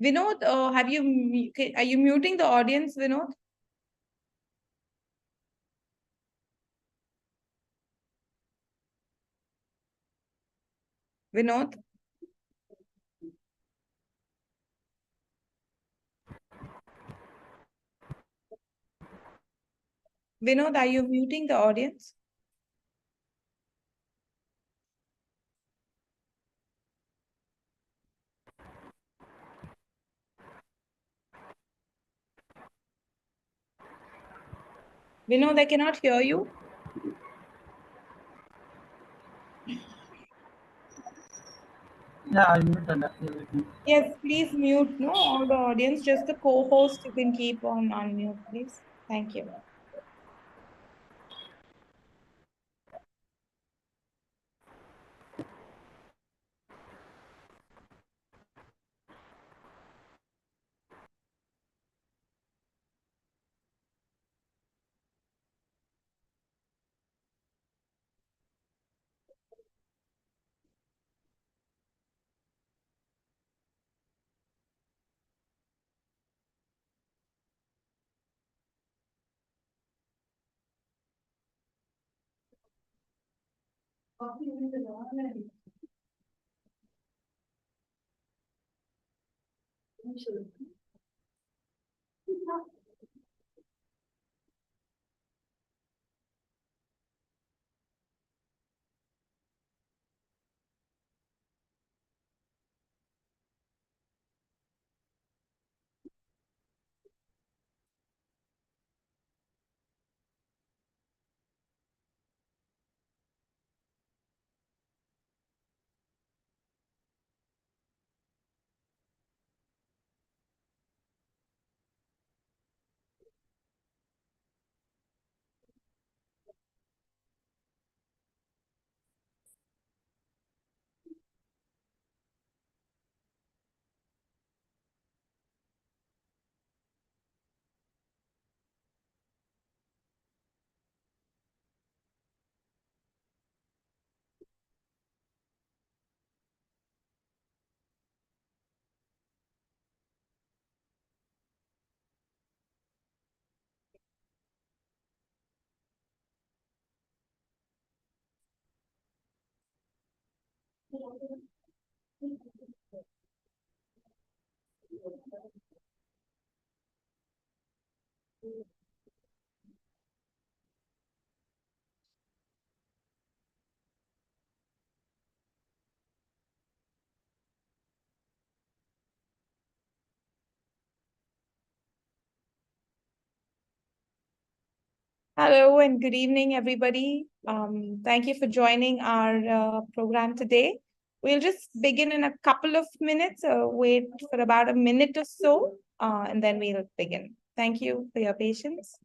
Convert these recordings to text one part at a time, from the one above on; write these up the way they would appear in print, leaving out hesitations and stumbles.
Vinod, are you muting the audience, Vinod? Vinod, Vinod, are you muting the audience? Vinod, I cannot hear you. Yeah, I muted everything. Yes, please mute, no, all the audience, just the co-host, you can keep on unmute, please. Thank you. Hello and good evening, everybody. Thank you for joining our program today. We'll just begin in a couple of minutes, wait for about a minute or so, and then we'll begin. Thank you for your patience.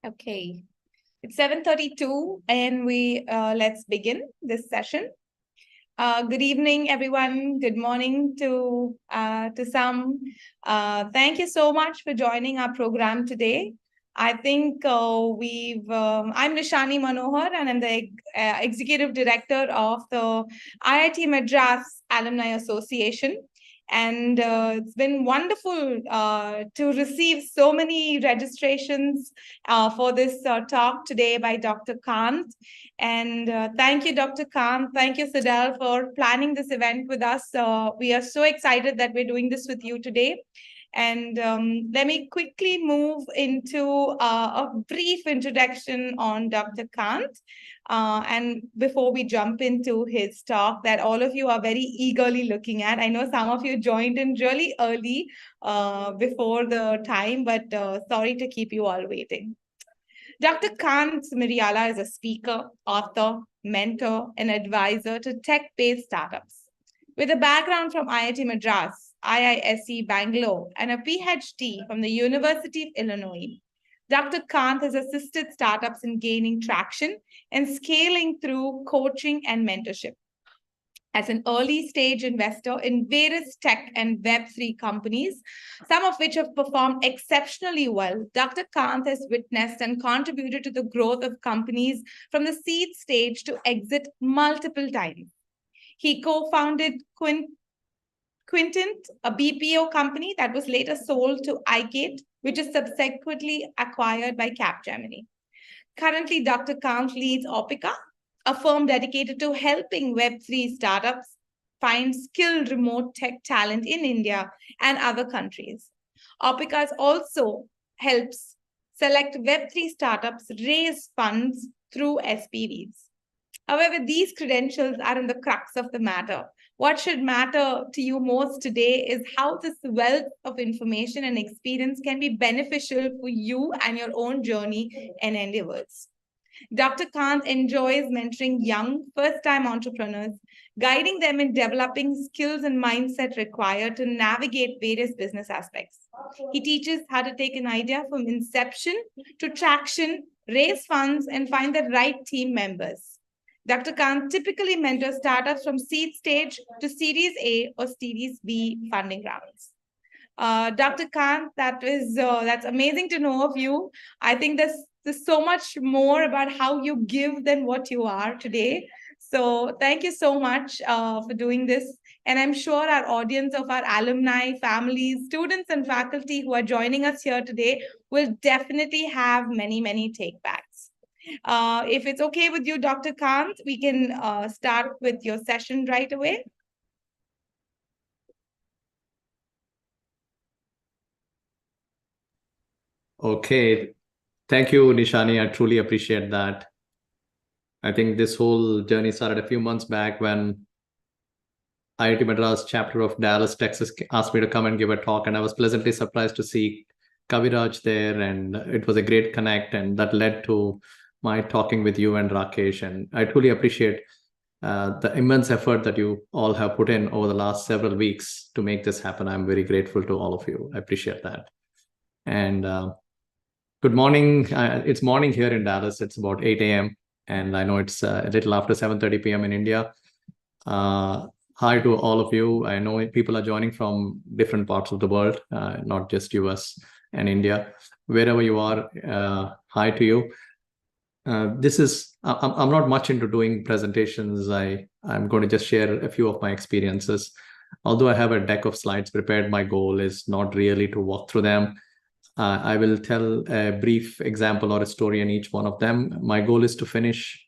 Okay, it's 7:32 and let's begin this session. Good evening, everyone. Good morning to some. Thank you so much for joining our program today. I think I'm Nishani Manohar, and I'm the executive director of the IIT Madras Alumni Association. And it's been wonderful to receive so many registrations for this talk today by Dr. Kanth. And thank you, Dr. Kanth. Thank you, Sidal, for planning this event with us. We are so excited that we're doing this with you today. And let me quickly move into a brief introduction on Dr. Kanth. And before we jump into his talk that all of you are very eagerly looking at, I know some of you joined in really early before the time, but sorry to keep you all waiting. Dr. kanth Miriyala is a speaker, author, mentor, and advisor to tech-based startups. With a background from IIT Madras, IISc Bangalore, and a PhD from the University of Illinois, Dr. Kanth has assisted startups in gaining traction and scaling through coaching and mentorship. As an early stage investor in various tech and Web3 companies, some of which have performed exceptionally well, Dr. Kanth has witnessed and contributed to the growth of companies from the seed stage to exit multiple times. He co-founded Quintint, a BPO company that was later sold to iGate, which is subsequently acquired by Capgemini. Currently, Dr. Kanth leads Opica, a firm dedicated to helping Web3 startups find skilled remote tech talent in India and other countries. Opica also helps select Web3 startups raise funds through SPVs. However, these credentials are in the crux of the matter. What should matter to you most today is how this wealth of information and experience can be beneficial for you and your own journey and endeavors. Dr. Kanth enjoys mentoring young, first-time entrepreneurs, guiding them in developing skills and mindset required to navigate various business aspects. He teaches how to take an idea from inception to traction, raise funds, and find the right team members. Dr. Kanth typically mentors startups from seed stage to Series A or Series B funding rounds. Dr. Kanth, that's amazing to know of you. I think there's so much more about how you give than what you are today. So thank you so much for doing this. And I'm sure our audience of our alumni, families, students, and faculty who are joining us here today will definitely have many, many takebacks. If it's okay with you, Dr. Kanth, we can start with your session right away. Okay. Thank you, Nishani. I truly appreciate that. I think this whole journey started a few months back when IIT Madras chapter of Dallas, Texas asked me to come and give a talk, and I was pleasantly surprised to see Kaviraj there, and it was a great connect, and that led to my talking with you and Rakesh. And I truly appreciate the immense effort that you all have put in over the last several weeks to make this happen. I'm very grateful to all of you. I appreciate that. And good morning. It's morning here in Dallas. It's about 8 a.m. And I know it's a little after 7:30 p.m. in India. Hi to all of you. I know people are joining from different parts of the world, not just US and India. Wherever you are, hi to you. I'm not much into doing presentations. I'm going to just share a few of my experiences. Although I have a deck of slides prepared, my goal is not really to walk through them. I will tell a brief example or a story in each one of them. My goal is to finish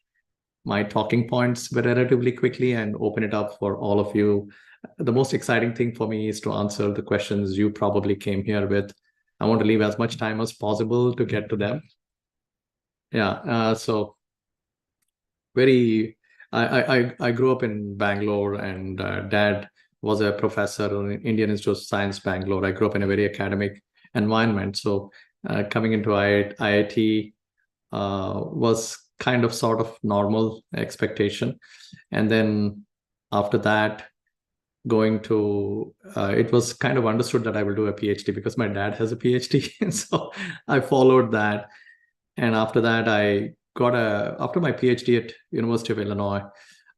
my talking points relatively quickly and open it up for all of you. The most exciting thing for me is to answer the questions you probably came here with. I want to leave as much time as possible to get to them. Yeah, so I grew up in Bangalore, and dad was a professor in Indian Institute of Science, Bangalore. I grew up in a very academic environment. So coming into IIT was kind of sort of normal expectation. And then after that, going to, it was kind of understood that I will do a PhD because my dad has a PhD. So I followed that. And after that, after my PhD at University of Illinois,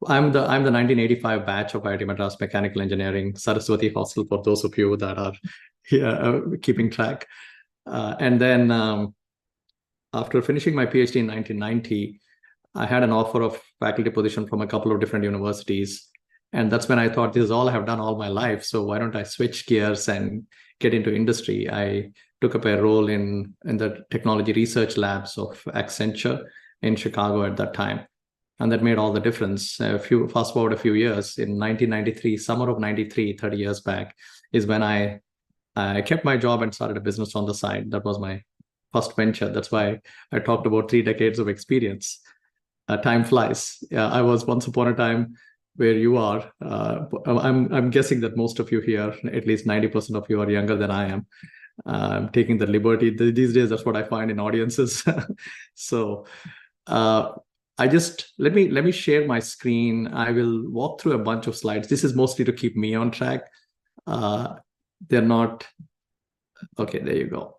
I'm the 1985 batch of IIT Madras Mechanical Engineering, Saraswati Hostel, for those of you that are here, keeping track. And then after finishing my PhD in 1990, I had an offer of faculty position from a couple of different universities. And that's when I thought, this is all I have done all my life. So why don't I switch gears and get into industry? I took up a role in the technology research labs of Accenture in Chicago at that time. And that made all the difference. Fast forward a few years, in 1993, summer of 93, 30 years back, is when I kept my job and started a business on the side. That was my first venture. That's why I talked about 3 decades of experience. Time flies. I was once upon a time where you are. I'm guessing that most of you here, at least 90% of you, are younger than I am. I'm taking the liberty. These days, that's what I find in audiences. So let me share my screen. I will walk through a bunch of slides. This is mostly to keep me on track. They're not. Okay, there you go.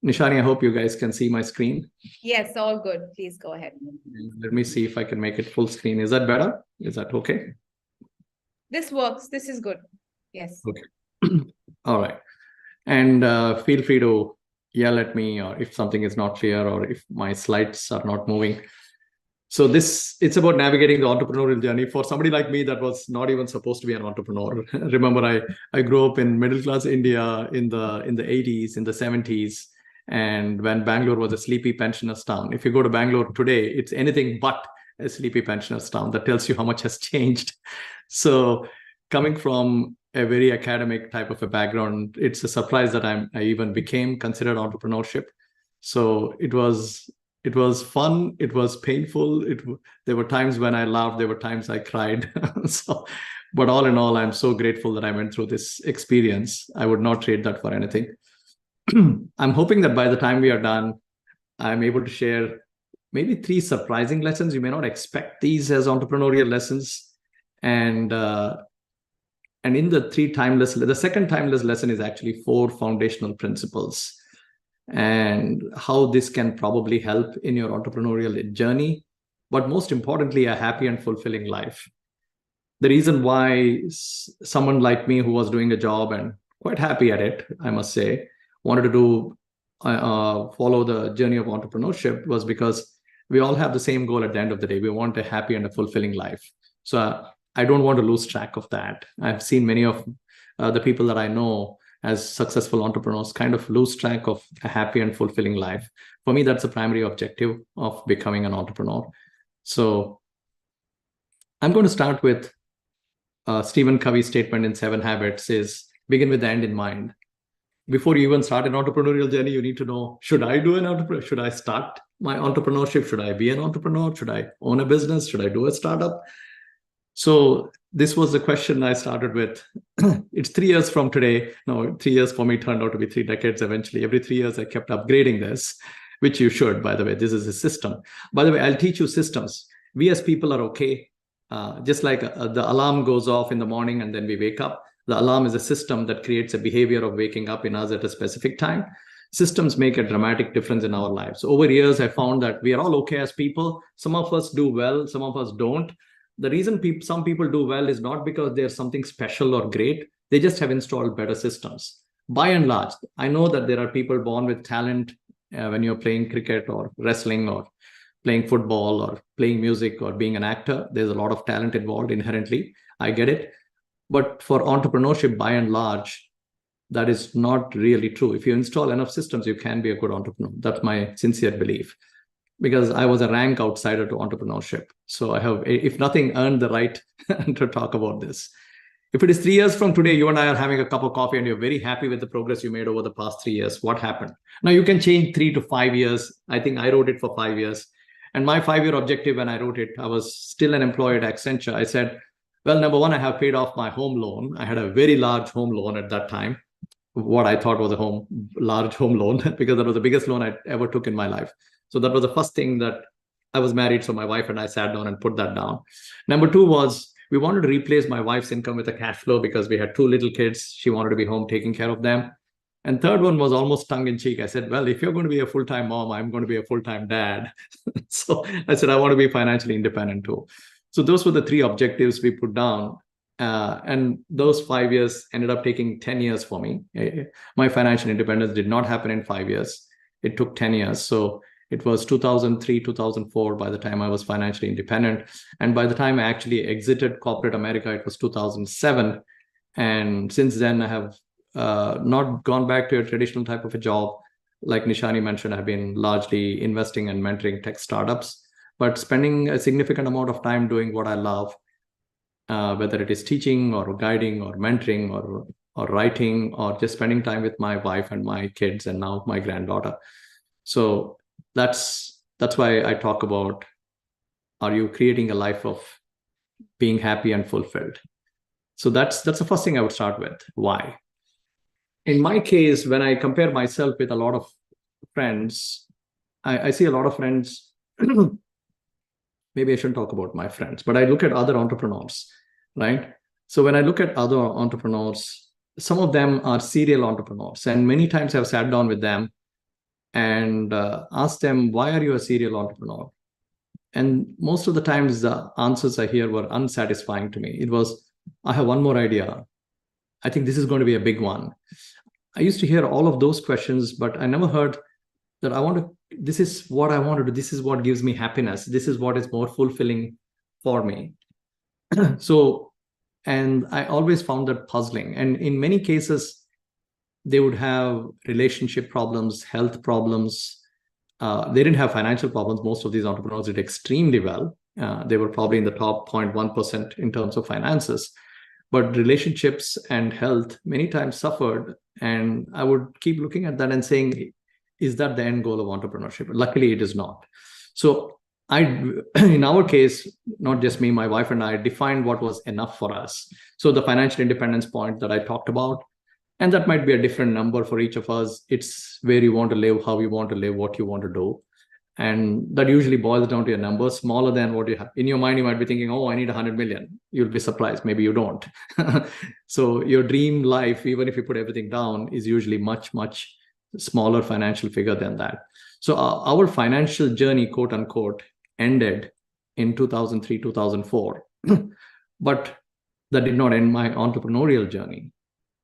Nishani, I hope you guys can see my screen. Yes, all good. Please go ahead. Let me see if I can make it full screen. Is that better? Is that okay? This works. This is good. Yes. Okay. All right. And feel free to yell at me, or if something is not clear, or if my slides are not moving. So it's about navigating the entrepreneurial journey for somebody like me that was not even supposed to be an entrepreneur. Remember, I grew up in middle class India in the 80s, in the 70s. And when Bangalore was a sleepy pensioners town. If you go to Bangalore today, it's anything but a sleepy pensioners town. That tells you how much has changed. So coming from a very academic type of a background, it's a surprise that I even became considered entrepreneurship. So it was fun. It was painful. There were times when I laughed. There were times I cried. But all in all, I'm so grateful that I went through this experience. I would not trade that for anything. I'm hoping that by the time we are done, I'm able to share maybe 3 surprising lessons. You may not expect these as entrepreneurial lessons. And in the second timeless lesson is actually 4 foundational principles, and how this can probably help in your entrepreneurial journey, but most importantly, a happy and fulfilling life. The reason why someone like me, who was doing a job and quite happy at it, I must say, wanted to follow the journey of entrepreneurship, was because we all have the same goal at the end of the day. We want a happy and a fulfilling life. So I don't want to lose track of that. I've seen many of the people that I know as successful entrepreneurs kind of lose track of a happy and fulfilling life. For me, that's the primary objective of becoming an entrepreneur. So I'm going to start with Stephen Covey's statement in 7 Habits is begin with the end in mind. Before you even start an entrepreneurial journey, you need to know, should I do an entrepreneur? Should I start my entrepreneurship? Should I be an entrepreneur? Should I own a business? Should I do a startup? So this was the question I started with. It's 3 years from today. No, 3 years for me turned out to be 3 decades eventually. Every 3 years, I kept upgrading this, which you should, by the way. This is a system. By the way, I'll teach you systems. We as people are okay. Just like the alarm goes off in the morning and then we wake up. The alarm is a system that creates a behavior of waking up in us at a specific time. Systems make a dramatic difference in our lives. Over years, I found that we are all okay as people. Some of us do well, some of us don't. The reason some people do well is not because there's something special or great. They just have installed better systems. By and large, I know that there are people born with talent when you're playing cricket or wrestling or playing football or playing music or being an actor. There's a lot of talent involved inherently. I get it. But for entrepreneurship, by and large, that is not really true. If you install enough systems, you can be a good entrepreneur. That's my sincere belief. Because I was a rank outsider to entrepreneurship. So I have, if nothing, earned the right to talk about this. If it is 3 years from today, you and I are having a cup of coffee and you're very happy with the progress you made over the past 3 years, what happened? Now you can change 3 to 5 years. I think I wrote it for 5 years. And my 5-year objective when I wrote it, I was still an employee at Accenture. I said, well, number one, I have paid off my home loan. I had a very large home loan at that time, what I thought was a large home loan, because that was the biggest loan I ever took in my life. So that was the first thing that I was married. So my wife and I sat down and put that down. Number 2 was we wanted to replace my wife's income with a cash flow because we had 2 little kids. She wanted to be home taking care of them. And third one was almost tongue in cheek. I said, well, if you're going to be a full-time mom, I'm going to be a full-time dad. So I said, I want to be financially independent too. So those were the three objectives we put down. And those 5 years ended up taking 10 years for me. My financial independence did not happen in 5 years. It took 10 years. So it was 2003, 2004 by the time I was financially independent. And by the time I actually exited corporate America, it was 2007. And since then, I have not gone back to a traditional type of a job. Like Nishani mentioned, I've been largely investing and mentoring tech startups, but spending a significant amount of time doing what I love, whether it is teaching or guiding or mentoring or writing or just spending time with my wife and my kids and now my granddaughter. So that's why I talk about, are you creating a life of being happy and fulfilled? So that's the first thing I would start with. Why? In my case, when I compare myself with a lot of friends, I see a lot of friends. Maybe I shouldn't talk about my friends, but I look at other entrepreneurs, right? So when I look at other entrepreneurs, some of them are serial entrepreneurs. And many times I've sat down with them and asked them, why are you a serial entrepreneur? And most of the times the answers I hear were unsatisfying to me. It was, I have one more idea. I think this is going to be a big one. I used to hear all of those questions, but I never heard that this is what I want to do. This is what gives me happiness. This is what is more fulfilling for me. So, and I always found that puzzling. And in many cases, they would have relationship problems, health problems. They didn't have financial problems. Most of these entrepreneurs did extremely well. They were probably in the top 0.1% in terms of finances. But relationships and health many times suffered. And I would keep looking at that and saying, is that the end goal of entrepreneurship? Luckily, it is not. So in our case, not just me, my wife and I defined what was enough for us. So the financial independence point that I talked about, and that might be a different number for each of us. It's where you want to live, how you want to live, what you want to do. And that usually boils down to a number smaller than what you have. In your mind, you might be thinking, oh, I need 100 million. You'll be surprised. Maybe you don't. So your dream life, even if you put everything down, is usually much, much smaller financial figure than that. So our financial journey, quote unquote, ended in 2003, 2004. But that did not end my entrepreneurial journey.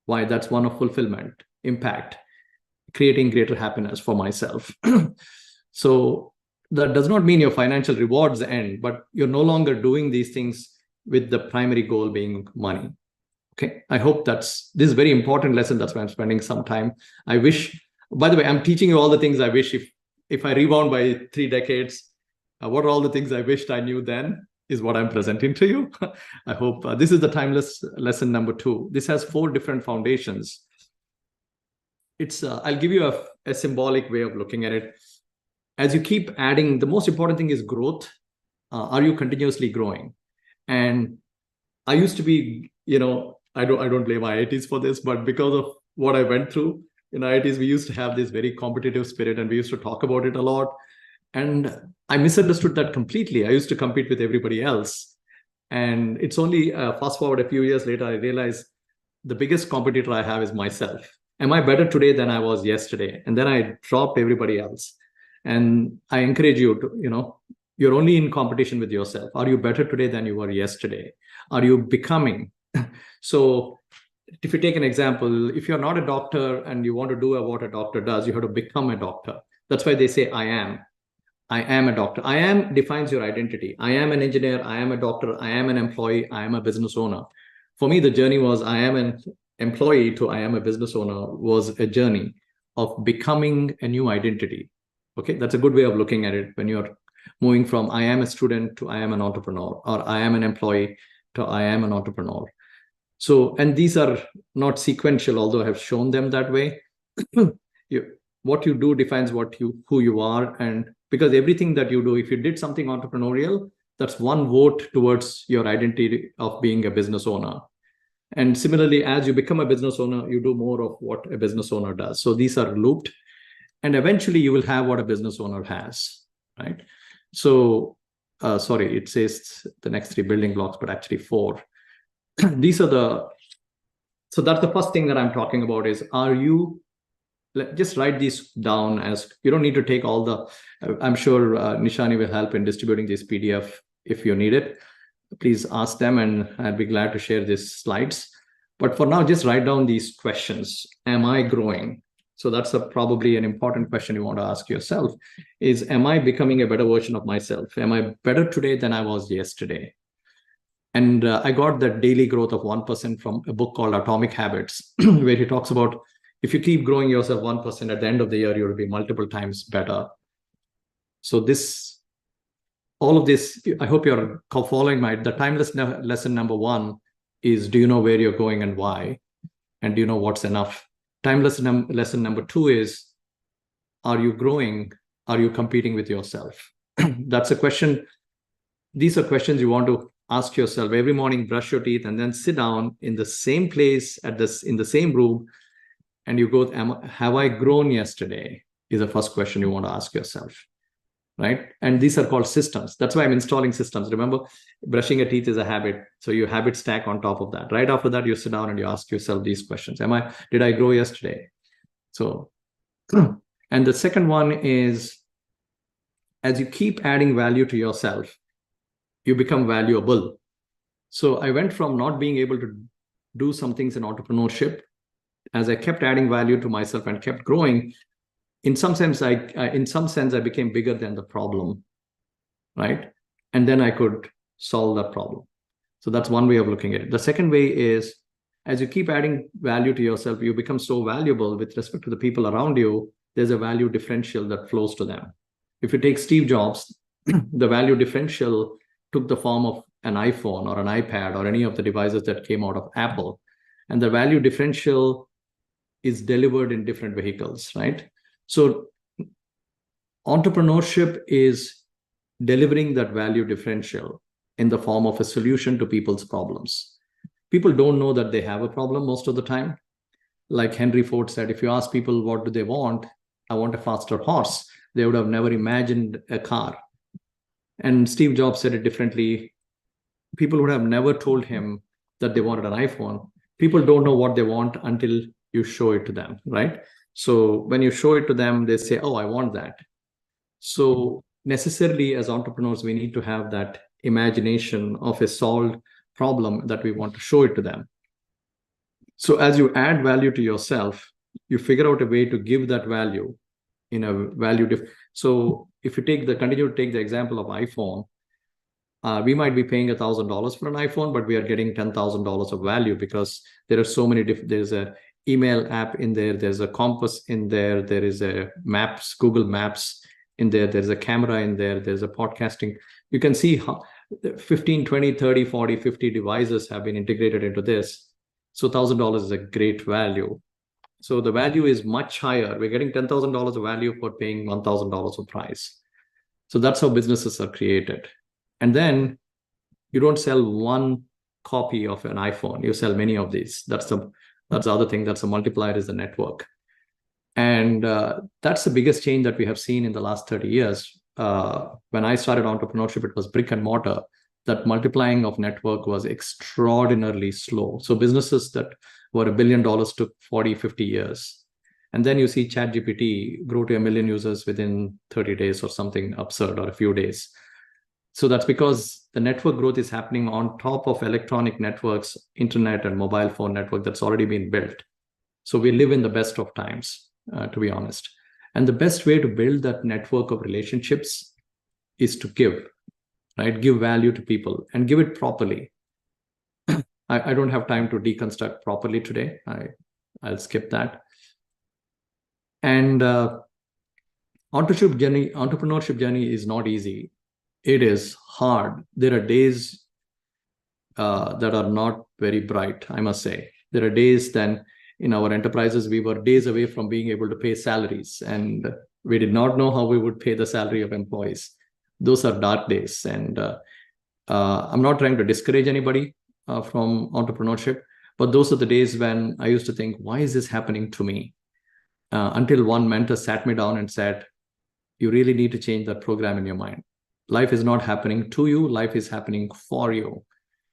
Why? That's one of fulfillment, impact, creating greater happiness for myself. So that does not mean your financial rewards end, but you're no longer doing these things with the primary goal being money. Okay, I hope this is a very important lesson. That's why I'm spending some time. I wish, by the way, I'm teaching you all the things I wish if I rewound by 3 decades, what are all the things I wished I knew then is what I'm presenting to you. I hope this is the timeless lesson number 2. This has 4 different foundations. I'll give you a symbolic way of looking at it. As you keep adding, the most important thing is growth. Are you continuously growing? And I used to be, I don't blame IITs for this, but because of what I went through in IITs, we used to have this very competitive spirit and we used to talk about it a lot. And I misunderstood that completely. I used to compete with everybody else. And it's only fast forward a few years later, I realized the biggest competitor I have is myself. Am I better today than I was yesterday? And then I dropped everybody else. And I encourage you to, you're only in competition with yourself. Are you better today than you were yesterday? Are you becoming? So if you take an example, if you're not a doctor and you want to do what a doctor does, you have to become a doctor. That's why they say, I am a doctor. I am defines your identity. I am an engineer. I am a doctor. I am an employee. I am a business owner. For me, the journey was I am an employee to I am a business owner was a journey of becoming a new identity. Okay, that's a good way of looking at it when you're moving from I am a student to I am an entrepreneur, or I am an employee to I am an entrepreneur. So, and these are not sequential, although I have shown them that way. What you do defines who you are. And because everything that you do, if you did something entrepreneurial, that's one vote towards your identity of being a business owner. And similarly, as you become a business owner, you do more of what a business owner does. So these are looped. And eventually you will have what a business owner has, right? So, sorry, it says the next 3 building blocks, but actually 4. So that's the first thing that I'm talking about is, are you just write these down. As you don't need to take all the, I'm sure Nishani will help in distributing this PDF if you need it. Please ask them and I'll be glad to share these slides. But for now, just write down these questions. Am I growing? So that's probably an important question you want to ask yourself is, am I becoming a better version of myself? Am I better today than I was yesterday? And I got the daily growth of 1% from a book called Atomic Habits, where he talks about if you keep growing yourself 1% at the end of the year, you'll be multiple times better. So all of this, I hope you're following the timeless lesson number 1 is, do you know where you're going and why? And do you know what's enough? Timeless lesson number 2 is, are you growing? Are you competing with yourself? That's a question. These are questions you want to ask yourself every morning. Brush your teeth and then sit down in the same place in the same room, and you go, have I grown yesterday? Is the first question you want to ask yourself, right? And these are called systems. That's why I'm installing systems. Remember, brushing your teeth is a habit. So you habit stack on top of that. Right after that, you sit down and you ask yourself these questions. Did I grow yesterday? So, and the second one is, as you keep adding value to yourself, you become valuable. So I went from not being able to do some things in entrepreneurship. As I kept adding value to myself and kept growing, in some sense, I became bigger than the problem, right? And then I could solve that problem. So that's one way of looking at it. The second way is, as you keep adding value to yourself, you become so valuable with respect to the people around you. There's a value differential that flows to them. If you take Steve Jobs, the value differential took the form of an iPhone or an iPad or any of the devices that came out of Apple. And the value differential is delivered in different vehicles, right? So entrepreneurship is delivering that value differential in the form of a solution to people's problems. People don't know that they have a problem most of the time. Like Henry Ford said, if you ask people what do they want, I want a faster horse, they would have never imagined a car. And Steve Jobs said it differently. People would have never told him that they wanted an iPhone. People don't know what they want until you show it to them, right? So when you show it to them, they say, oh, I want that. So necessarily as entrepreneurs, we need to have that imagination of a solved problem that we want to show it to them. So as you add value to yourself, you figure out a way to give that value in a value. So if you continue to take the example of iPhone, we might be paying $1,000 for an iPhone, but we are getting $10,000 of value because there are so many there's a email app in there, there's a compass in there, there is a maps, Google Maps in there, there's a camera in there, there's a podcasting. You can see how 15, 20, 30, 40, 50 devices have been integrated into this. So $1,000 is a great value. So the value is much higher. We're getting $10,000 of value for paying $1,000 of price. So that's how businesses are created. And then you don't sell one copy of an iPhone. You sell many of these. That's the other thing. That's a multiplier, is the network. And that's the biggest change that we have seen in the last 30 years. When I started entrepreneurship, it was brick and mortar. That multiplying of network was extraordinarily slow. So businesses that were $1 billion took 40, 50 years. And then you see ChatGPT grow to 1 million users within 30 days or something absurd, or a few days. So that's because the network growth is happening on top of electronic networks, internet and mobile phone network that's already been built. So we live in the best of times, to be honest. And the best way to build that network of relationships is to give, right? Give value to people and give it properly. I don't have time to deconstruct properly today. I'll skip that. And entrepreneurship journey is not easy. It is hard. There are days that are not very bright, I must say. There are days then in our enterprises, we were days away from being able to pay salaries, and we did not know how we would pay the salary of employees. Those are dark days. And I'm not trying to discourage anybody from entrepreneurship, but those are the days when I used to think, why is this happening to me? Until one mentor sat me down and said, you really need to change that program in your mind. Life is not happening to you. Life is happening for you.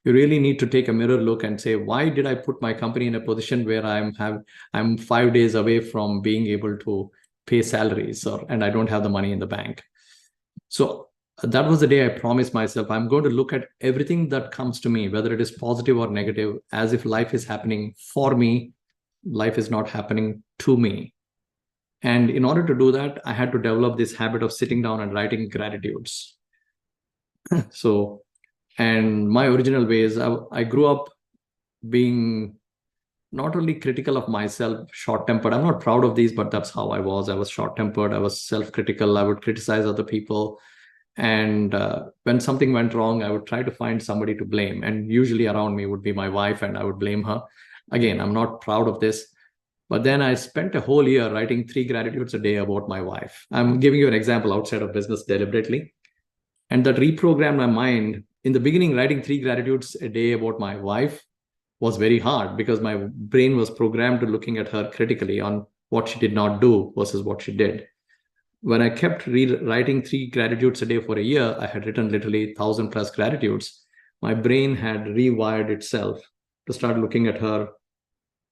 You really need to take a mirror look and say, why did I put my company in a position where I'm 5 days away from being able to pay salaries, and I don't have the money in the bank? So that was the day I promised myself, I'm going to look at everything that comes to me, whether it is positive or negative, as if life is happening for me. Life is not happening to me. And in order to do that, I had to develop this habit of sitting down and writing gratitudes. And my original ways, I grew up being not only critical of myself, short-tempered. I'm not proud of these, but that's how I was. I was short-tempered. I was self-critical. I would criticize other people. And when something went wrong, I would try to find somebody to blame. And usually around me would be my wife, and I would blame her. Again, I'm not proud of this. But then I spent a whole year writing 3 gratitudes a day about my wife. I'm giving you an example outside of business deliberately. And that reprogrammed my mind. In the beginning, writing 3 gratitudes a day about my wife was very hard because my brain was programmed to looking at her critically on what she did not do versus what she did. When I kept writing 3 gratitudes a day for a year, I had written literally 1,000 plus gratitudes. My brain had rewired itself to start looking at her,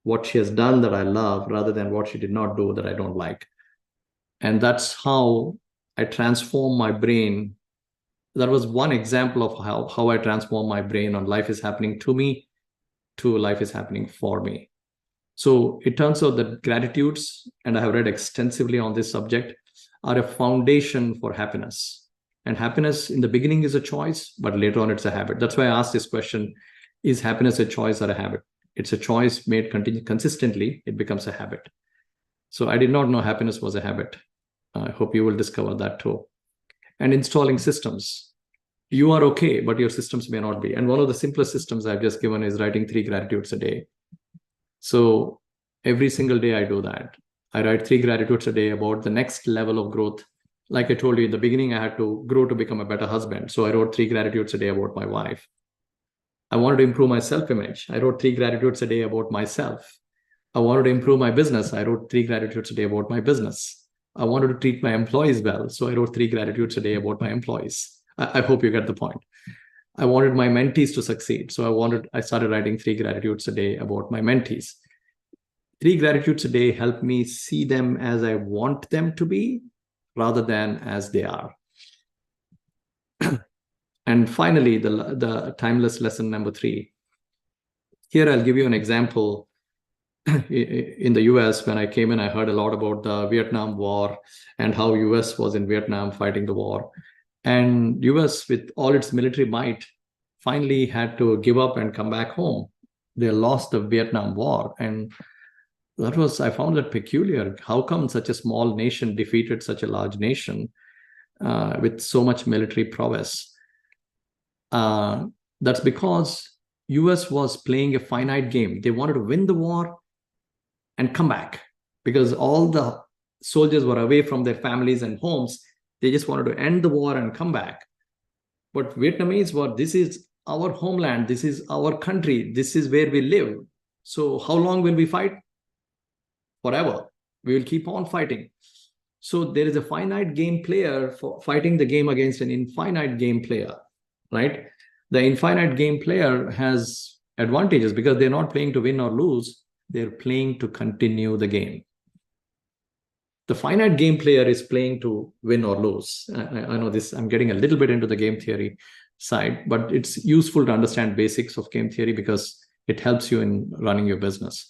what she has done that I love, rather than what she did not do that I don't like. And that's how I transformed my brain. That was one example of how I transform my brain on life is happening to me to life is happening for me. So it turns out that gratitudes, and I have read extensively on this subject, are a foundation for happiness. And happiness in the beginning is a choice, but later on it's a habit. That's why I asked this question, is happiness a choice or a habit? It's a choice made consistently, it becomes a habit. So I did not know happiness was a habit. I hope you will discover that too. And installing systems. You are okay, but your systems may not be. And one of the simplest systems I've just given is writing 3 gratitudes a day. So every single day I do that. I write 3 gratitudes a day about the next level of growth. Like I told you in the beginning, I had to grow to become a better husband. So I wrote 3 gratitudes a day about my wife. I wanted to improve my self-image. I wrote 3 gratitudes a day about myself. I wanted to improve my business. I wrote 3 gratitudes a day about my business. I wanted to treat my employees well. So I wrote 3 gratitudes a day about my employees. I hope you get the point. I wanted my mentees to succeed. So I started writing 3 gratitudes a day about my mentees. 3 gratitudes a day help me see them as I want them to be rather than as they are. And finally, the timeless lesson number 3. Here, I'll give you an example. In the US, when I came in, I heard a lot about the Vietnam War and how US was in Vietnam fighting the war. And US, with all its military might, finally had to give up and come back home. They lost the Vietnam War. And I found that peculiar. How come such a small nation defeated such a large nation with so much military prowess? That's because US was playing a finite game. They wanted to win the war and come back because all the soldiers were away from their families and homes. They just wanted to end the war and come back. But Vietnamese were, this is our homeland. This is our country. This is where we live. So how long will we fight? Forever. We will keep on fighting. So there is a finite game player for fighting the game against an infinite game player, right? The infinite game player has advantages because they're not playing to win or lose. They're playing to continue the game. The finite game player is playing to win or lose. I know this, I'm getting a little bit into the game theory side, but it's useful to understand basics of game theory because it helps you in running your business.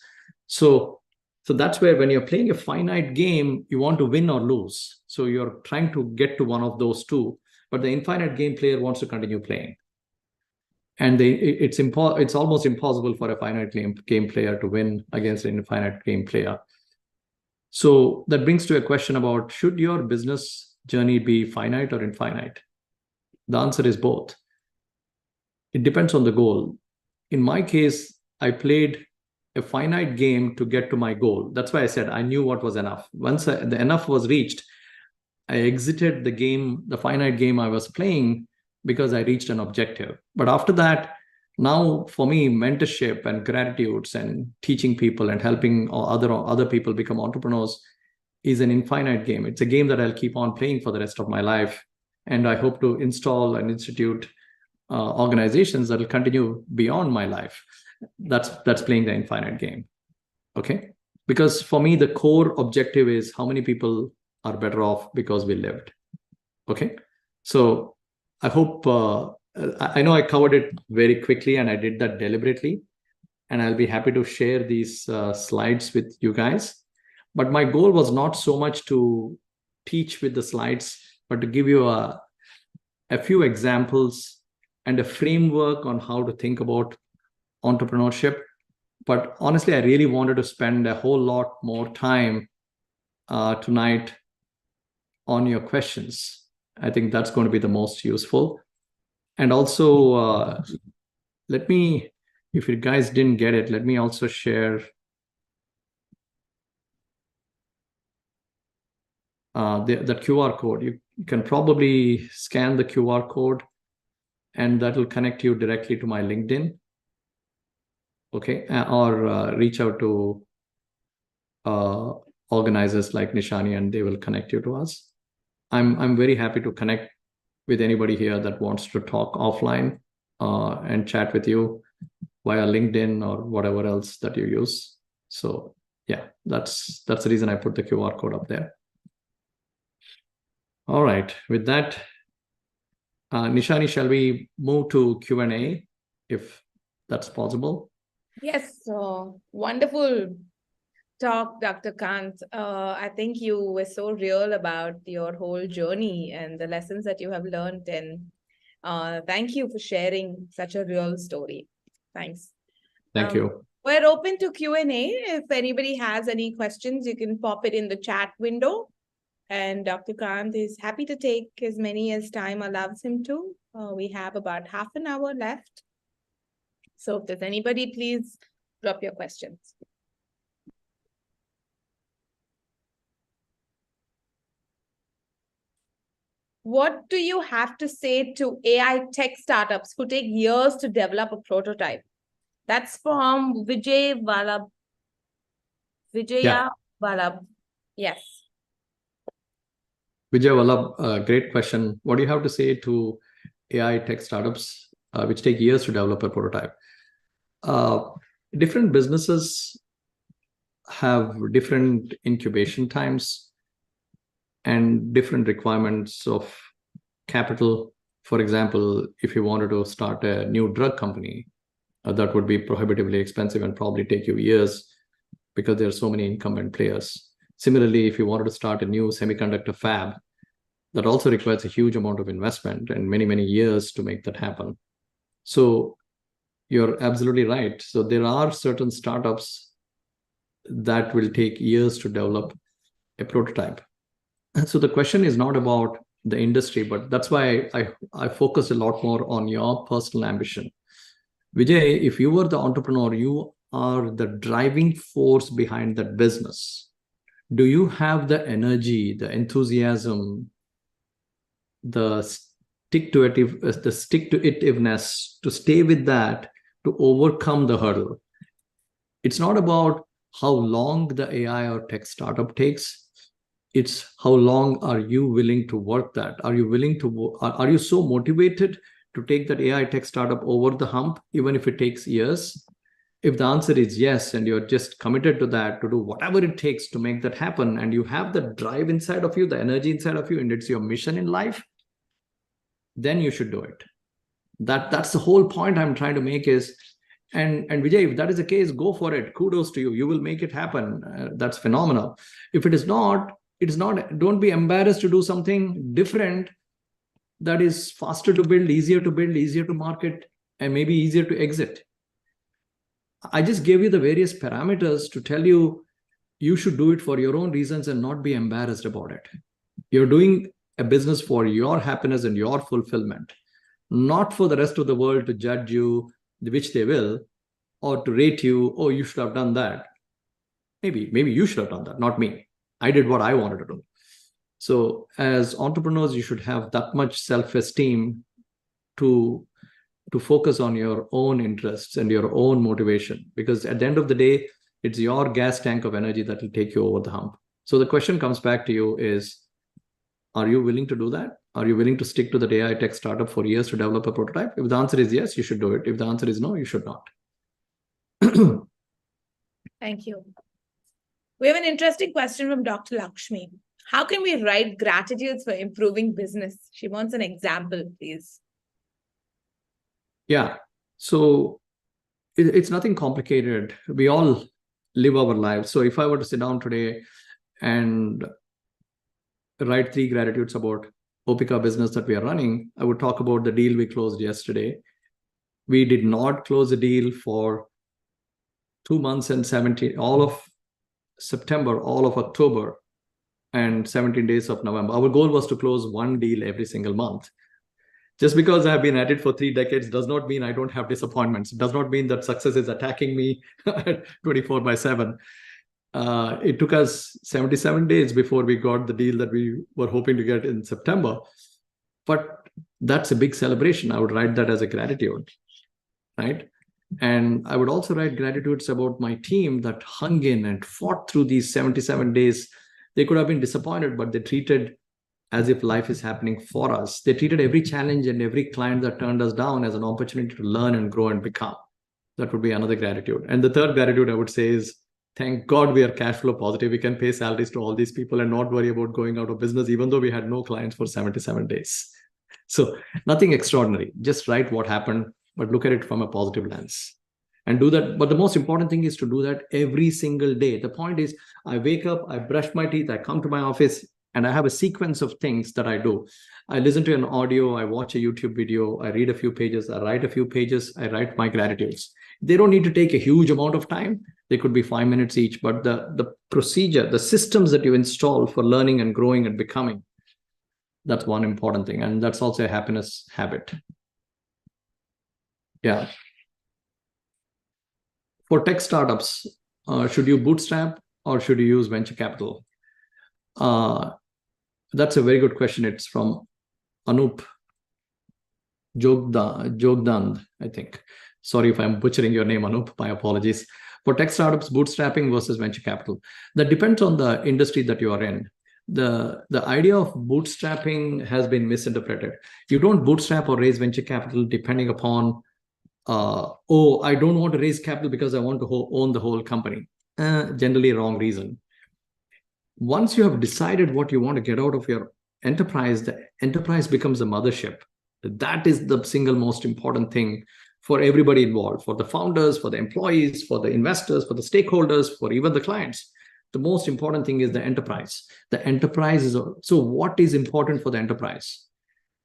So that's where when you're playing a finite game, you want to win or lose. So you're trying to get to one of those two, but the infinite game player wants to continue playing. And it's almost impossible for a finite game player to win against an infinite game player. So that brings to a question about, should your business journey be finite or infinite? The answer is both. It depends on the goal. In my case, I played a finite game to get to my goal. That's why I said I knew what was enough. Once the enough was reached, I exited the game, the finite game I was playing, because I reached an objective. But after that, now for me, mentorship and gratitudes and teaching people and helping other people become entrepreneurs is an infinite game. It's a game that I'll keep on playing for the rest of my life. And I hope to install and institute organizations that will continue beyond my life. That's playing the infinite game. Okay, because for me the core objective is how many people are better off because we lived. Okay, so I hope I know I covered it very quickly, and I did that deliberately, and I'll be happy to share these slides with you guys. But my goal was not so much to teach with the slides, but to give you a few examples and a framework on how to think about entrepreneurship. But honestly, I really wanted to spend a whole lot more time tonight on your questions. I think that's going to be the most useful. And also, let me, if you guys didn't get it, let me also share the QR code. You can probably scan the QR code, and that will connect you directly to my LinkedIn. Okay, or reach out to organizers like Nishani, and they will connect you to us. I'm very happy to connect with anybody here that wants to talk offline and chat with you via LinkedIn or whatever else that you use. So yeah, that's the reason I put the QR code up there. All right, with that, Nishani, shall we move to Q&A if that's possible? Yes, wonderful talk, Dr. Kanth. I think you were so real about your whole journey and the lessons that you have learned. And thank you for sharing such a real story. Thanks. Thank you. We're open to Q&A. If anybody has any questions, you can pop it in the chat window. And Dr. Kanth is happy to take as many as time allows him to. We have about half an hour left. So if there's anybody, please drop your questions. What do you have to say to AI tech startups who take years to develop a prototype? That's from Vijay Vallabh. Vijaya Vallabh. Yes. Vijay Vallabh, great question. What do you have to say to AI tech startups which take years to develop a prototype? Different businesses have different incubation times and different requirements of capital. For example, if you wanted to start a new drug company, that would be prohibitively expensive and probably take you years because there are so many incumbent players. Similarly, if you wanted to start a new semiconductor fab, that also requires a huge amount of investment and many, many years to make that happen. So you're absolutely right. So there are certain startups that will take years to develop a prototype. And so the question is not about the industry, but that's why I focus a lot more on your personal ambition. Vijay, if you were the entrepreneur, you are the driving force behind that business. Do you have the energy, the enthusiasm, the stick-to-itiveness to stay with that, to overcome the hurdle? It's not about how long the AI or tech startup takes. It's how long are you willing to work that? Are you so motivated to take that AI tech startup over the hump, even if it takes years? If the answer is yes, and you're just committed to that, to do whatever it takes to make that happen, and you have the drive inside of you, the energy inside of you, and it's your mission in life, then you should do it. That's the whole point I'm trying to make is, and Vijay, if that is the case, go for it. Kudos to you. You will make it happen. That's phenomenal. If it is not, don't be embarrassed to do something different that is faster to build, easier to market, and maybe easier to exit. I just gave you the various parameters to tell you you should do it for your own reasons and not be embarrassed about it. You're doing a business for your happiness and your fulfillment, not for the rest of the world to judge you, which they will, or to rate you, oh, you should have done that. Maybe you should have done that, not me. I did what I wanted to do. So as entrepreneurs, you should have that much self-esteem to focus on your own interests and your own motivation, because at the end of the day, it's your gas tank of energy that will take you over the hump. So the question comes back to you is, are you willing to do that? Are you willing to stick to the AI tech startup for years to develop a prototype? If the answer is yes, you should do it. If the answer is no, you should not. Thank you. We have an interesting question from Dr. Lakshmi. How can we write gratitudes for improving business? She wants an example, please. Yeah. So it's nothing complicated. We all live our lives. So if I were to sit down today and write 3 gratitudes about Opika business that we are running, I would talk about the deal we closed yesterday. We did not close a deal for 2 months and 17, all of September, all of October, and 17 days of November. Our goal was to close 1 deal every single month. Just because I've been at it for 3 decades does not mean I don't have disappointments. It does not mean that success is attacking me 24/7. It took us 77 days before we got the deal that we were hoping to get in September. But that's a big celebration. I would write that as a gratitude, right? And I would also write gratitudes about my team that hung in and fought through these 77 days. They could have been disappointed, but they treated as if life is happening for us. They treated every challenge and every client that turned us down as an opportunity to learn and grow and become. That would be another gratitude. And the third gratitude I would say is, thank God we are cash flow positive. We can pay salaries to all these people and not worry about going out of business, even though we had no clients for 77 days. So nothing extraordinary. Just write what happened, but look at it from a positive lens. And do that. But the most important thing is to do that every single day. The point is, I wake up, I brush my teeth, I come to my office, and I have a sequence of things that I do. I listen to an audio, I watch a YouTube video, I read a few pages, I write a few pages, I write my gratitudes. They don't need to take a huge amount of time. They could be 5 minutes each, but the procedure, the systems that you install for learning and growing and becoming, that's one important thing. And that's also a happiness habit. Yeah. For tech startups, should you bootstrap or should you use venture capital? That's a very good question. It's from Anup Jogdand, I think. Sorry if I'm butchering your name, Anup. My apologies. For tech startups, bootstrapping versus venture capital. That depends on the industry that you are in. The idea of bootstrapping has been misinterpreted. You don't bootstrap or raise venture capital depending upon, I don't want to raise capital because I want to own the whole company. Generally wrong reason. Once you have decided what you want to get out of your enterprise, the enterprise becomes a mothership. That is the single most important thing for everybody involved, for the founders, for the employees, for the investors, for the stakeholders, for even the clients. The most important thing is the enterprise. The enterprise is, so what is important for the enterprise?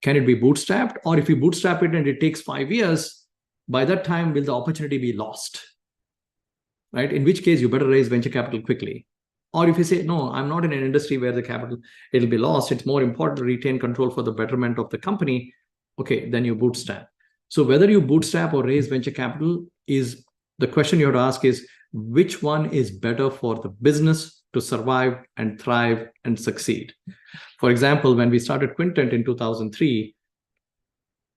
Can it be bootstrapped? Or if you bootstrap it and it takes 5 years, by that time, will the opportunity be lost? Right? In which case, you better raise venture capital quickly. Or if you say, no, I'm not in an industry where the capital, it'll be lost. It's more important to retain control for the betterment of the company. Okay, then you bootstrap. So whether you bootstrap or raise venture capital is the question you have to ask is, which one is better for the business to survive and thrive and succeed? For example, when we started Quintent in 2003,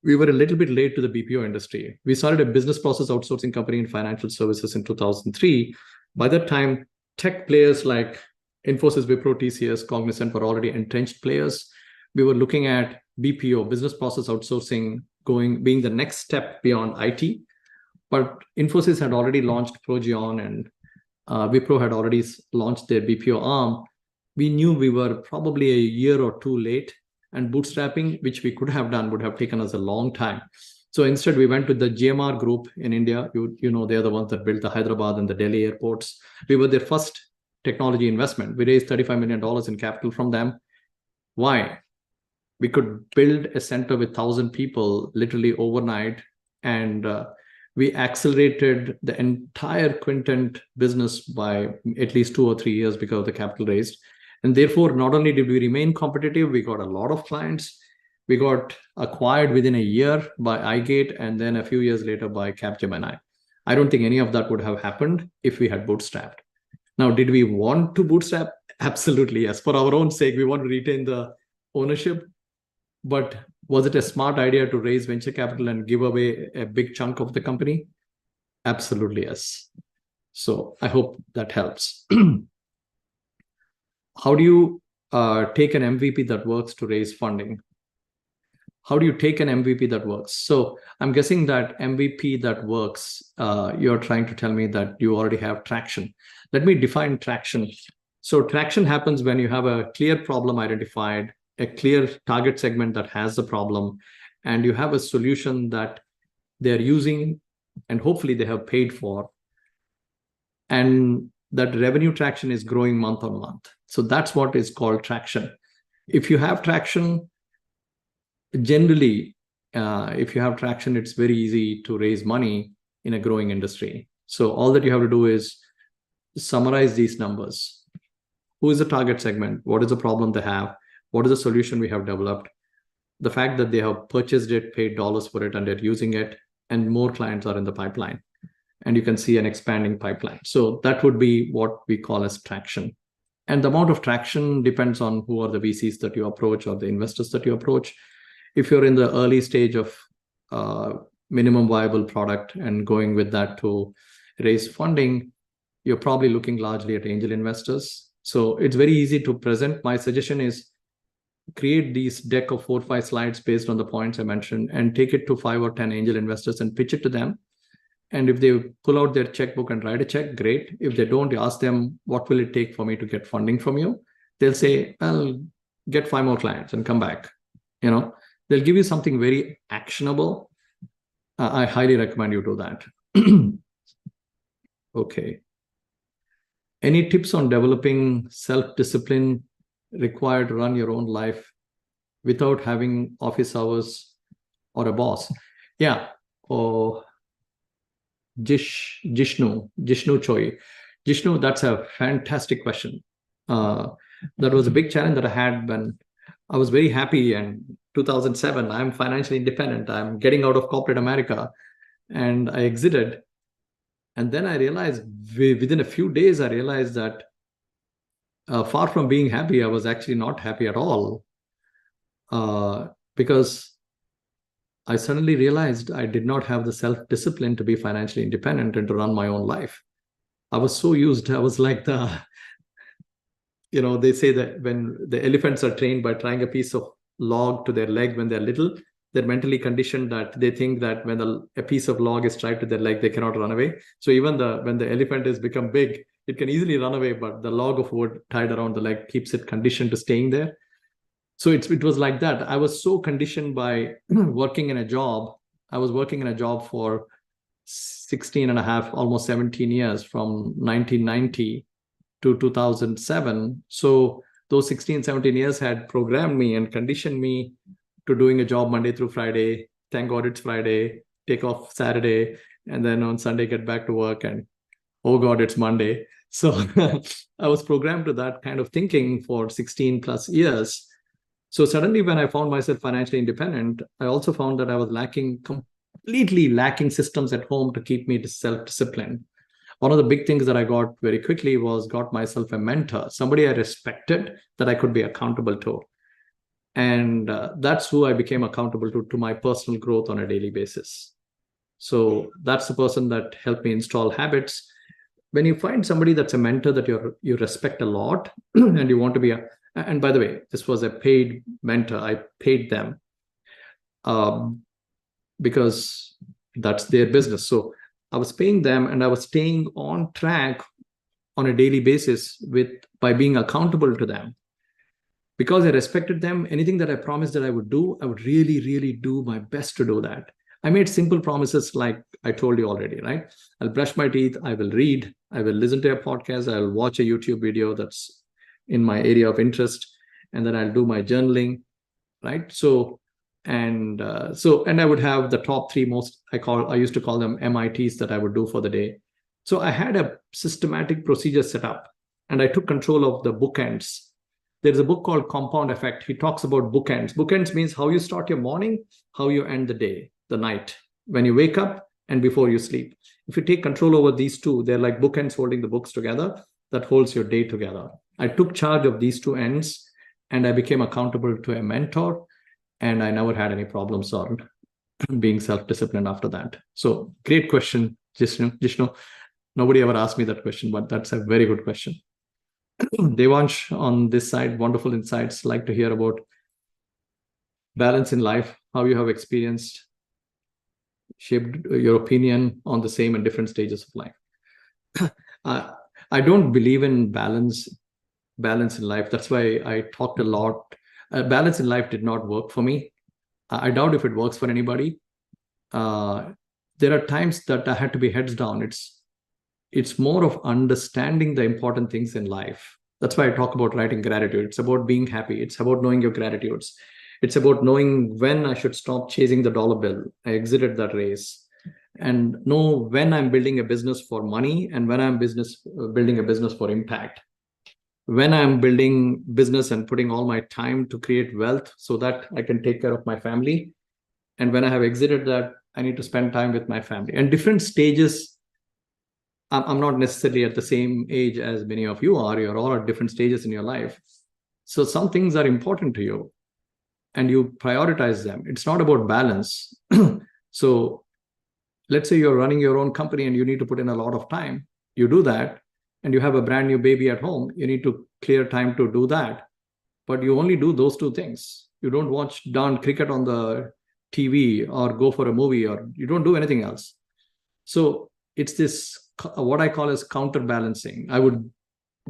we were a little bit late to the BPO industry. We started a business process outsourcing company in financial services in 2003. By that time, tech players like Infosys, Wipro, TCS, Cognizant were already entrenched players. We were looking at BPO, business process outsourcing, being the next step beyond IT. But Infosys had already launched Progeon and Wipro had already launched their BPO arm. We knew we were probably a year or two late, and bootstrapping, which we could have done, would have taken us a long time. So instead, we went to the GMR group in India. You know, they're the ones that built the Hyderabad and the Delhi airports. We were their first technology investment. We raised $35 million in capital from them. Why? We could build a center with 1,000 people literally overnight, and we accelerated the entire Quintent business by at least 2 or 3 years because of the capital raised. And therefore, not only did we remain competitive, we got a lot of clients. We got acquired within a year by iGate, and then a few years later by Capgemini. I don't think any of that would have happened if we had bootstrapped. Now, did we want to bootstrap? Absolutely, yes. For our own sake, we want to retain the ownership. But was it a smart idea to raise venture capital and give away a big chunk of the company? Absolutely, yes. So I hope that helps. How do you take an MVP that works to raise funding? how do you take an MVP that works? So I'm guessing that MVP that works, you're trying to tell me that you already have traction. Let me define traction. So traction happens when you have a clear problem identified, a clear target segment that has the problem, and you have a solution that they're using and hopefully they have paid for. And that revenue traction is growing month on month. So that's what is called traction. If you have traction, generally, if you have traction, it's very easy to raise money in a growing industry. So all that you have to do is summarize these numbers. Who is the target segment? What is the problem they have? What is the solution we have developed? The fact that they have purchased it, paid dollars for it, and they're using it, and more clients are in the pipeline. And you can see an expanding pipeline. So that would be what we call as traction. And the amount of traction depends on who are the VCs that you approach or the investors that you approach. If you're in the early stage of minimum viable product and going with that to raise funding, you're probably looking largely at angel investors. So it's very easy to present. My suggestion is create these deck of 4 or 5 slides based on the points I mentioned and take it to 5 or 10 angel investors and pitch it to them. And if they pull out their checkbook and write a check, great. If they don't, you ask them, what will it take for me to get funding from you? They'll say, I'll get 5 more clients and come back. They'll give you something very actionable. I highly recommend you do that. Okay. Any tips on developing self-discipline required to run your own life without having office hours or a boss? Yeah. Jishnu Choi. Jishnu, that's a fantastic question. That was a big challenge that I had when I was very happy. And 2007, I'm financially independent. I'm getting out of corporate America, and I exited. And then I realized within a few days, I realized that far from being happy, I was actually not happy at all, because I suddenly realized I did not have the self-discipline to be financially independent and to run my own life. I was so used. I was like they say that when the elephants are trained by tying a piece of log to their leg when they're little, they're mentally conditioned that they think that when a piece of log is tied to their leg, they cannot run away. So even when the elephant has become big, it can easily run away, but the log of wood tied around the leg keeps it conditioned to staying there. So it was like that. I was so conditioned by working in a job. I was working in a job for 16 and a half, almost 17 years, from 1990 to 2007. So those 16, 17 years had programmed me and conditioned me to doing a job Monday through Friday. Thank God it's Friday, take off Saturday, and then on Sunday get back to work, and oh God, it's Monday. So I was programmed to that kind of thinking for 16 plus years. So suddenly when I found myself financially independent, I also found that I was completely lacking systems at home to keep me self-disciplined. One of the big things that I got very quickly was got myself a mentor, somebody I respected that I could be accountable to. And that's who I became accountable to my personal growth on a daily basis. So that's the person that helped me install habits. When you find somebody that's a mentor that you respect a lot and you want to be and by the way, this was a paid mentor. I paid them because that's their business. So I was paying them and I was staying on track on a daily basis by being accountable to them. Because I respected them, anything that I promised that I would do, I would really, really do my best to do that. I made simple promises like I told you already, right? I'll brush my teeth, I will read, I will listen to a podcast, I'll watch a YouTube video that's in my area of interest, and then I'll do my journaling, right? And I would have the top 3 most, I used to call them MITs that I would do for the day. So I had a systematic procedure set up, and I took control of the bookends. There's a book called Compound Effect. He talks about bookends. Bookends means how you start your morning, how you end the day, the night, when you wake up and before you sleep. If you take control over these 2, they're like bookends holding the books together that holds your day together. I took charge of these 2 ends and I became accountable to a mentor, and I never had any problems on being self-disciplined after that. So great question, Jishnu. Nobody ever asked me that question, but that's a very good question. Devansh on this side, wonderful insights. Like to hear about balance in life. how you have experienced, shaped your opinion on the same and different stages of life. I don't believe in balance in life. That's why I talked a lot. Balance in life did not work for me. I doubt if it works for anybody. There are times that I had to be heads down. It's more of understanding the important things in life. That's why I talk about writing gratitude. It's about being happy. It's about knowing your gratitudes. It's about knowing when I should stop chasing the dollar bill. I exited that race, and know when I'm building a business for money and when I'm building a business for impact. When I'm building business and putting all my time to create wealth so that I can take care of my family. And when I have exited that, I need to spend time with my family. And different stages, I'm not necessarily at the same age as many of you are. You're all at different stages in your life. So some things are important to you and you prioritize them. It's not about balance. So let's say you're running your own company and you need to put in a lot of time. You do that, and you have a brand new baby at home. You need to clear time to do that. But you only do those two things. You don't watch darn cricket on the TV or go for a movie, or you don't do anything else. So it's this, what I call as counterbalancing. I would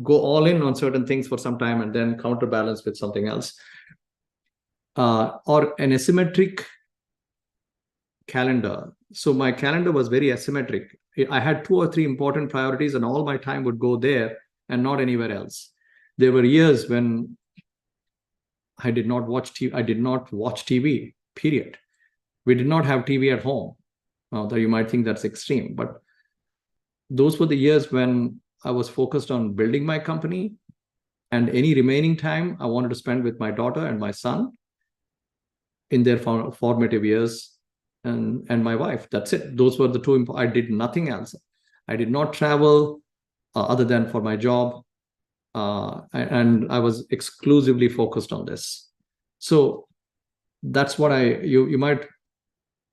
go all in on certain things for some time and then counterbalance with something else. Or an asymmetric calendar. So my calendar was very asymmetric. I had 2 or 3 important priorities and all my time would go there and not anywhere else. There were years when I did not watch TV, period. We did not have TV at home. Now, you might think that's extreme, but those were the years when I was focused on building my company, and any remaining time I wanted to spend with my daughter and my son in their formative years, and my wife. That's it. Those were the 2. I did nothing else. I did not travel other than for my job. And I was exclusively focused on this. So that's what you might,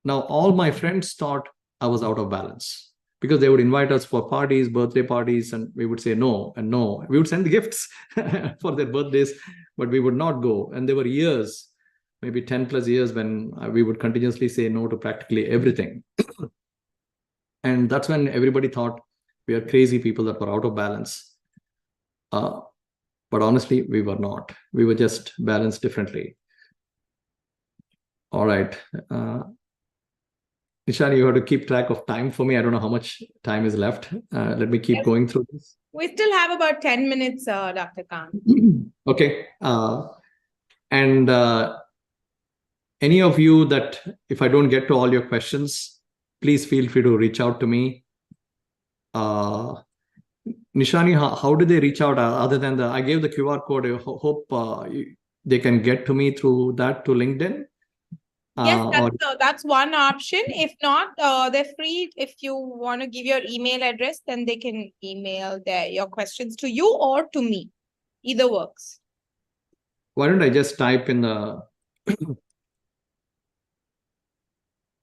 now all my friends thought I was out of balance because they would invite us for parties, birthday parties, and we would say no and no. We would send the gifts for their birthdays, but we would not go. And there were years, maybe 10 plus years, when we would continuously say no to practically everything. And that's when everybody thought we are crazy people that were out of balance. But honestly, we were not. We were just balanced differently. All right. Nishani, you have to keep track of time for me. I don't know how much time is left. Let me keep going through this. We still have about 10 minutes, Dr. Kanth. Okay. And any of you that, if I don't get to all your questions, please feel free to reach out to me. Nishani, how do they reach out other than I gave the QR code? I hope they can get to me through that to LinkedIn. Yes, that's one option. If not, they're free. If you want to give your email address, then they can email your questions to you or to me. Either works. Why don't I just type in the...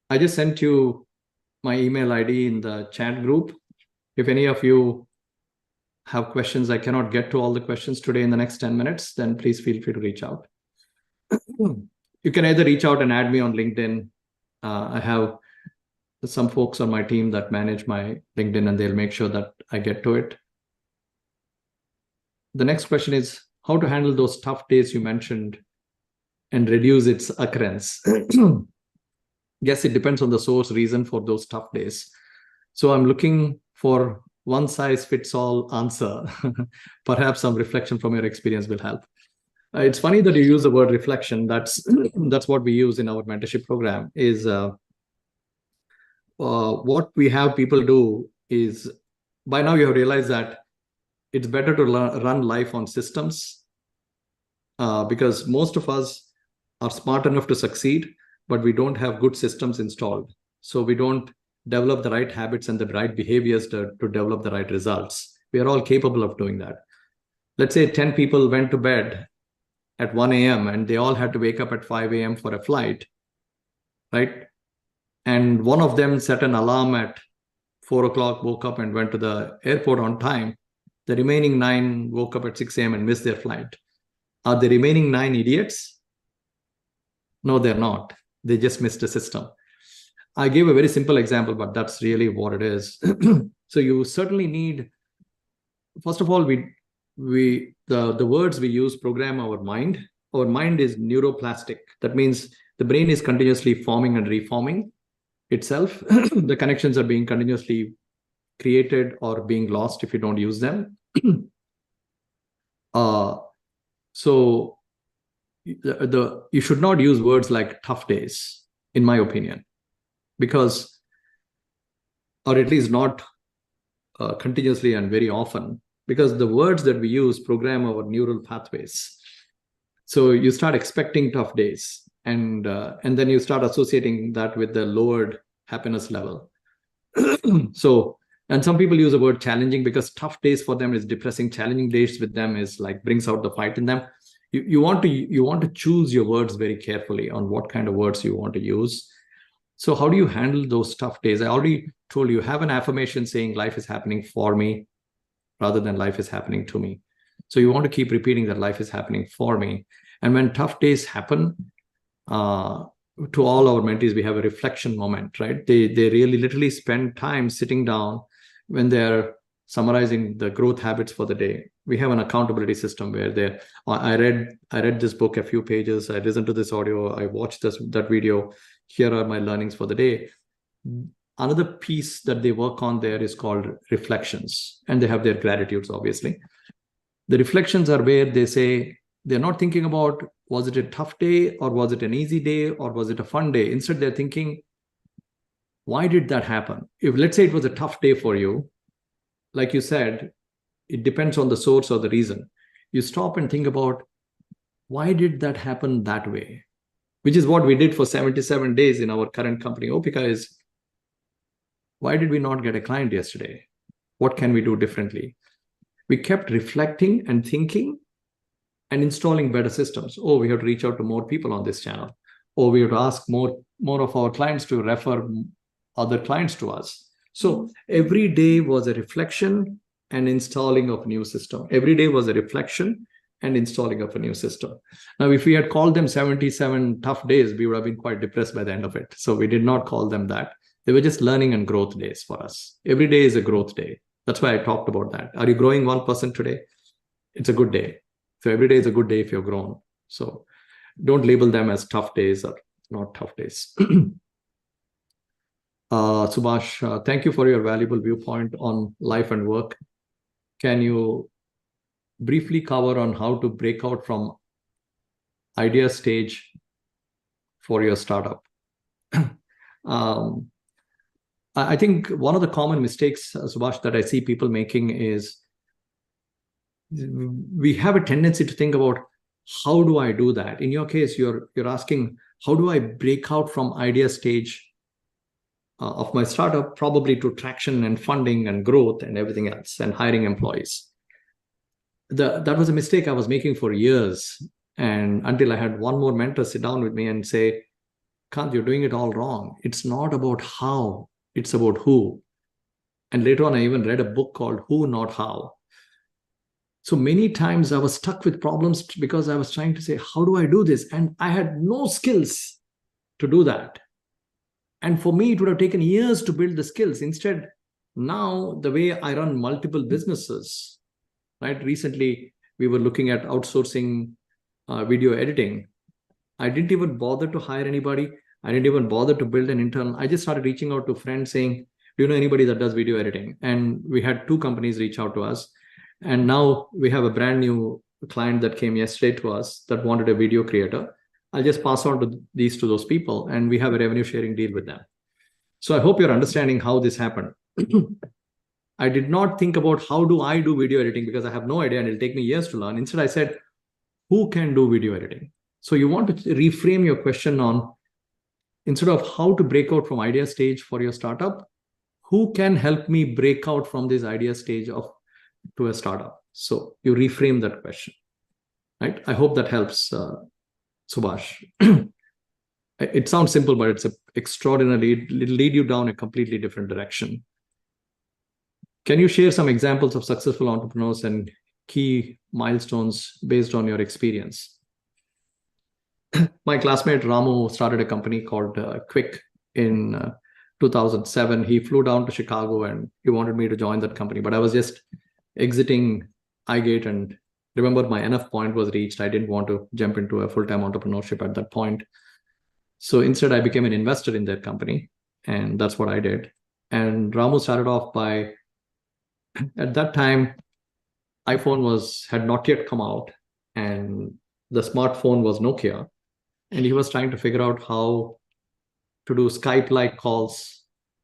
I just sent you my email ID in the chat group. If any of you have questions, I cannot get to all the questions today in the next 10 minutes, then please feel free to reach out. You can either reach out and add me on LinkedIn. I have some folks on my team that manage my LinkedIn, and they'll make sure that I get to it. The next question is how to handle those tough days you mentioned and reduce its occurrence. Yes, it depends on the source reason for those tough days. So I'm looking for one size fits all answer. Perhaps some reflection from your experience will help. It's funny that you use the word reflection. That's what we use in our mentorship program. Is what we have people do is, by now you have realized that it's better to run life on systems, because most of us are smart enough to succeed, but we don't have good systems installed. So we don't develop the right habits and the right behaviors to develop the right results. We are all capable of doing that. Let's say 10 people went to bed at 1 a.m. and they all had to wake up at 5 a.m. for a flight, right? And one of them set an alarm at 4 o'clock, woke up and went to the airport on time. The remaining 9 woke up at 6 a.m. and missed their flight. Are the remaining 9 idiots? No, they're not. They just missed a system. I gave a very simple example, but that's really what it is. So you certainly need, first of all, the words we use program our mind. Our mind is neuroplastic. That means the brain is continuously forming and reforming itself. The connections are being continuously created or being lost if you don't use them. So you should not use words like tough days, in my opinion, because, or at least not continuously and very often, because the words that we use program our neural pathways. So you start expecting tough days, and then you start associating that with the lowered happiness level. So, and some people use the word challenging because tough days for them is depressing. Challenging days with them is like brings out the fight in them. You want to choose your words very carefully on what kind of words you want to use. So how do you handle those tough days? I already told you, have an affirmation saying life is happening for me rather than life is happening to me. So you want to keep repeating that life is happening for me. And when tough days happen, to all our mentees, we have a reflection moment, right? They really literally spend time sitting down when they're summarizing the growth habits for the day. We have an accountability system where I read this book, a few pages, I listened to this audio, I watched that video. Here are my learnings for the day. Another piece that they work on there is called reflections, and they have their gratitudes, obviously. The reflections are where they say they're not thinking about, was it a tough day, or was it an easy day, or was it a fun day? Instead, they're thinking, why did that happen? If, let's say, it was a tough day for you, like you said, it depends on the source or the reason. You stop and think about, why did that happen that way? Which is what we did for 77 days in our current company, Opika, is why did we not get a client yesterday? What can we do differently? We kept reflecting and thinking and installing better systems. Oh, we have to reach out to more people on this channel. Or we have to ask more of our clients to refer other clients to us. So every day was a reflection and installing of new system. Every day was a reflection and installing of a new system. Now, if we had called them 77 tough days, we would have been quite depressed by the end of it. So we did not call them that. They were just learning and growth days for us. Every day is a growth day. That's why I talked about that. Are you growing 1% today? It's a good day. So every day is a good day if you're grown. So don't label them as tough days or not tough days. Subhash, thank you for your valuable viewpoint on life and work. Can you briefly cover on how to break out from idea stage for your startup? I think one of the common mistakes, Subhash, that I see people making is we have a tendency to think about, how do I do that? In your case, you're asking, how do I break out from idea stage of my startup, probably to traction and funding and growth and everything else and hiring employees? That was a mistake I was making for years. And until I had one more mentor sit down with me and say, Kanth, you're doing it all wrong. It's not about how, it's about who. And later on, I even read a book called Who, Not How. So many times I was stuck with problems because I was trying to say, how do I do this? And I had no skills to do that. And for me, it would have taken years to build the skills. Instead, now the way I run multiple businesses, right? Recently, we were looking at outsourcing video editing. I didn't even bother to hire anybody. I didn't even bother to build an intern. I just started reaching out to friends saying, do you know anybody that does video editing? And we had 2 companies reach out to us. And now we have a brand new client that came yesterday to us that wanted a video creator. I'll just pass on to those people, and we have a revenue sharing deal with them. So I hope you're understanding how this happened. I did not think about how do I do video editing because I have no idea and it'll take me years to learn. Instead, I said, who can do video editing? So you want to reframe your question on, instead of how to break out from idea stage for your startup, who can help me break out from this idea stage to a startup? So you reframe that question, right? I hope that helps, Subhash. It sounds simple, but it's extraordinarily, it'll lead you down a completely different direction. Can you share some examples of successful entrepreneurs and key milestones based on your experience? my classmate Ramu started a company called Quick in 2007. He flew down to Chicago and he wanted me to join that company, but I was just exiting iGate, and remember my enough point was reached. I didn't want to jump into a full-time entrepreneurship at that point. So instead, I became an investor in their company, and that's what I did. And Ramu started off by, at that time, iPhone had not yet come out, and the smartphone was Nokia, and he was trying to figure out how to do Skype-like calls,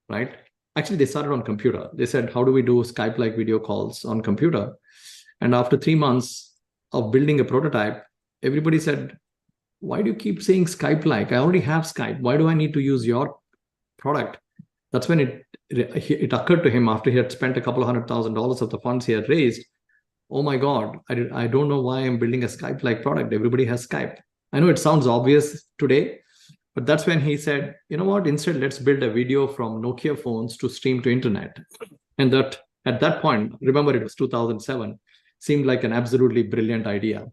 right? Actually, they started on computer. They said, how do we do Skype-like video calls on computer? And after 3 months of building a prototype, everybody said, why do you keep saying Skype-like? I already have Skype. Why do I need to use your product? That's when it occurred to him, after he had spent a couple of $100,000 of the funds he had raised. Oh my God, I don't know why I'm building a Skype-like product. Everybody has Skype. I know it sounds obvious today, but that's when he said, you know what, instead, let's build a video from Nokia phones to stream to internet. And that at that point, remember it was 2007, seemed like an absolutely brilliant idea.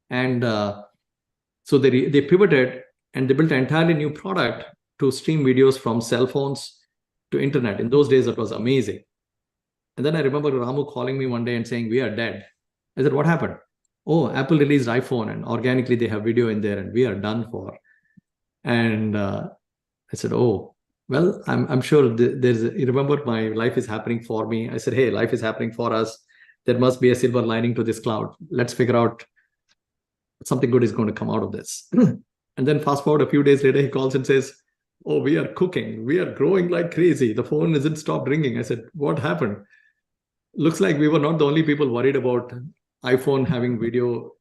And so they pivoted and they built an entirely new product to stream videos from cell phones to internet. In those days, that was amazing. And then I remember Ramu calling me one day and saying, we are dead. I said, what happened? Oh, Apple released iPhone and organically they have video in there and we are done for. And I said, oh, well, I'm sure you remember my life is happening for me. I said, hey, life is happening for us. There must be a silver lining to this cloud. Let's figure out something good is going to come out of this. And then fast forward a few days later, he calls and says, oh, we are cooking. We are growing like crazy. The phone isn't stopped ringing. I said, what happened? Looks like we were not the only people worried about iPhone having video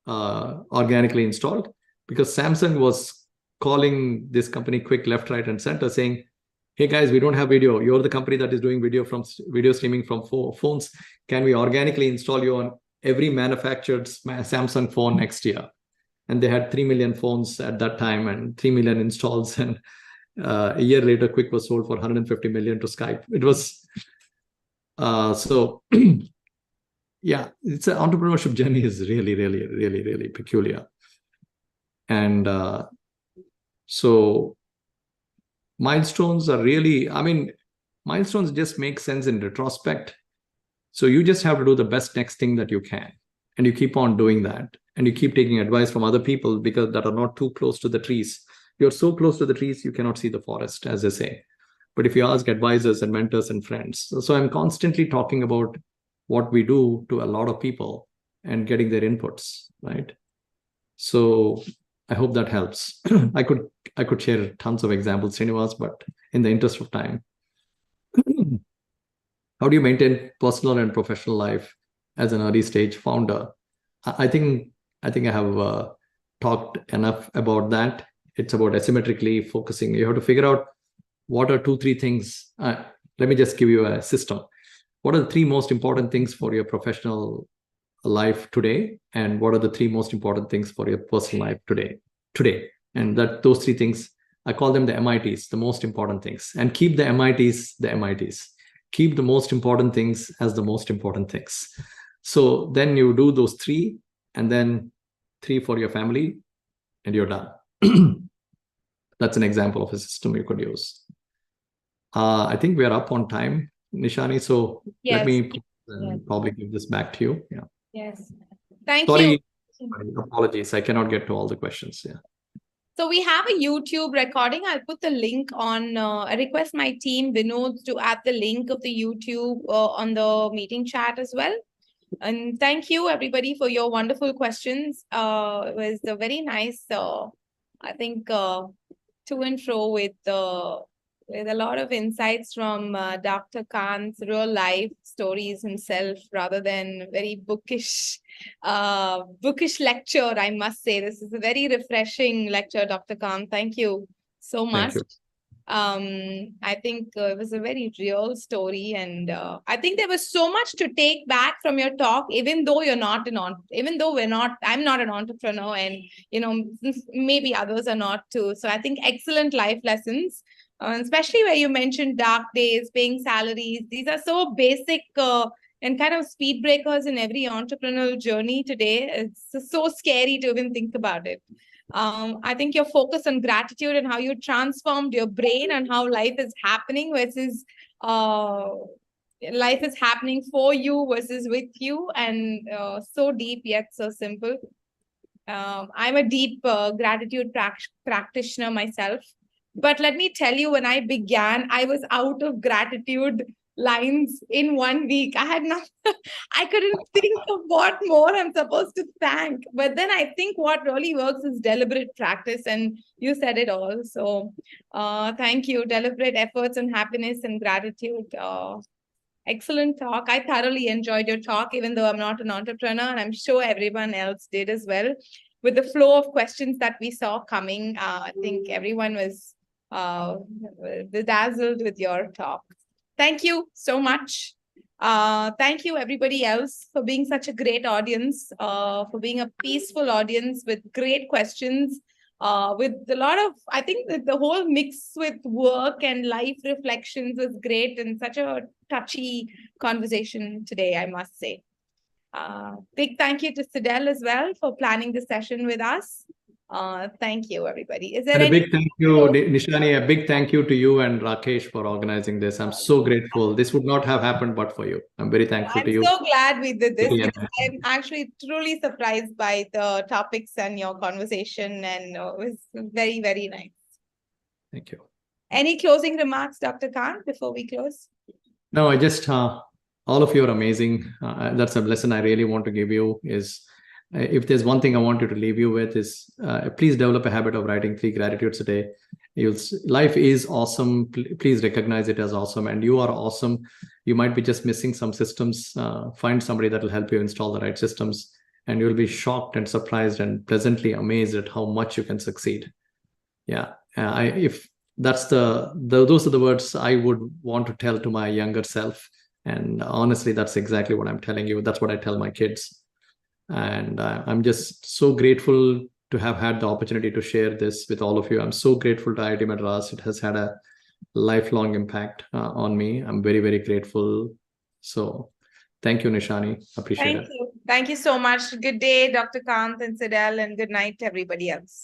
organically installed, because Samsung was calling this company Quick left, right, and center saying, hey guys, we don't have video. You're the company that is doing video streaming from phones. Can we organically install you on every manufactured Samsung phone next year? And they had 3 million phones at that time and 3 million installs. And a year later, Quick was sold for 150 million to Skype. It was, so yeah, it's an entrepreneurship journey is really, really, really, really peculiar. And so milestones are really, milestones just make sense in retrospect. So you just have to do the best next thing that you can. And you keep on doing that. And you keep taking advice from other people because that are not too close to the trees. You're so close to the trees, you cannot see the forest, as they say. But if you ask advisors and mentors and friends, so I'm constantly talking about what we do to a lot of people and getting their inputs, right? So I hope that helps. I could share tons of examples, Srinivas, but in the interest of time, how do you maintain personal and professional life as an early stage founder? I think I have talked enough about that. It's about asymmetrically focusing. You have to figure out what are 2-3 things. Let me just give you a system. What are the 3 most important things for your professional life today? And what are the 3 most important things for your personal life today? And those 3 things, I call them the MITs, the most important things. And keep the MITs, the MITs. Keep the most important things as the most important things. So then you do those 3, and then 3 for your family, and you're done. That's an example of a system you could use. I think we are up on time, Nishani. So Yes. let me probably give this back to you. Yeah. Yes. Thank Sorry, you. apologies. I cannot get to all the questions. Yeah. So we have a YouTube recording. I'll put the link on. I request my team, Vinod, to add the link of the YouTube on the meeting chat as well. And thank you, everybody, for your wonderful questions. It was a very nice, I think, to and fro with a lot of insights from Dr. Kanth's real life stories himself, rather than very bookish lecture. I must say, this is a very refreshing lecture, Dr. Kanth. Thank you so much. Thank you. I think it was a very real story, and I think there was so much to take back from your talk, even though I'm not an entrepreneur, and maybe others are not too. So I think excellent life lessons, especially where you mentioned dark days, paying salaries. These are so basic and kind of speed breakers in every entrepreneurial journey today. It's so scary to even think about it. I think your focus on gratitude and how you transformed your brain and how life is happening versus life is happening for you versus with you, and so deep yet so simple. I'm a deep gratitude practitioner myself. But let me tell you, when I began, I was out of gratitude lines in 1 week. I couldn't think of what more I'm supposed to thank. But then I think what really works is deliberate practice. And you said it all. So thank you. Deliberate efforts and happiness and gratitude. Excellent talk. I thoroughly enjoyed your talk, even though I'm not an entrepreneur, and I'm sure everyone else did as well. With the flow of questions that we saw coming, I think everyone was bedazzled with your talk. Thank you so much. Thank you, everybody else, for being such a great audience, for being a peaceful audience with great questions. With a lot of, I think that the whole mix with work and life reflections was great, and such a touchy conversation today, I must say. Big thank you to Sidel as well for planning the session with us. Thank you, everybody. Is there And a any big thank you, Nishani, a big thank you to you and Rakesh for organizing this. I'm so grateful. This would not have happened but for you. I'm very thankful to you. I'm so glad we did this. Yeah. I'm actually truly surprised by the topics and your conversation, and it was very, very nice. Thank you. Any closing remarks, Dr. Kanth, before we close? No, I just, all of you are amazing. That's a lesson I really want to give you is, if there's one thing I want you to leave you with is, please develop a habit of writing 3 gratitudes a day. Life is awesome. Please recognize it as awesome. And you are awesome. You might be just missing some systems. Find somebody that will help you install the right systems. And you'll be shocked and surprised and pleasantly amazed at how much you can succeed. Yeah. If that's those are the words I would want to tell to my younger self. And honestly, that's exactly what I'm telling you. That's what I tell my kids. And I'm just so grateful to have had the opportunity to share this with all of you. I'm so grateful to IIT Madras. It has had a lifelong impact on me. I'm very, very grateful. So thank you, Nishani. Appreciate it. Thank you. Thank you so much. Good day, Dr. Kanth and Sidel, and good night to everybody else.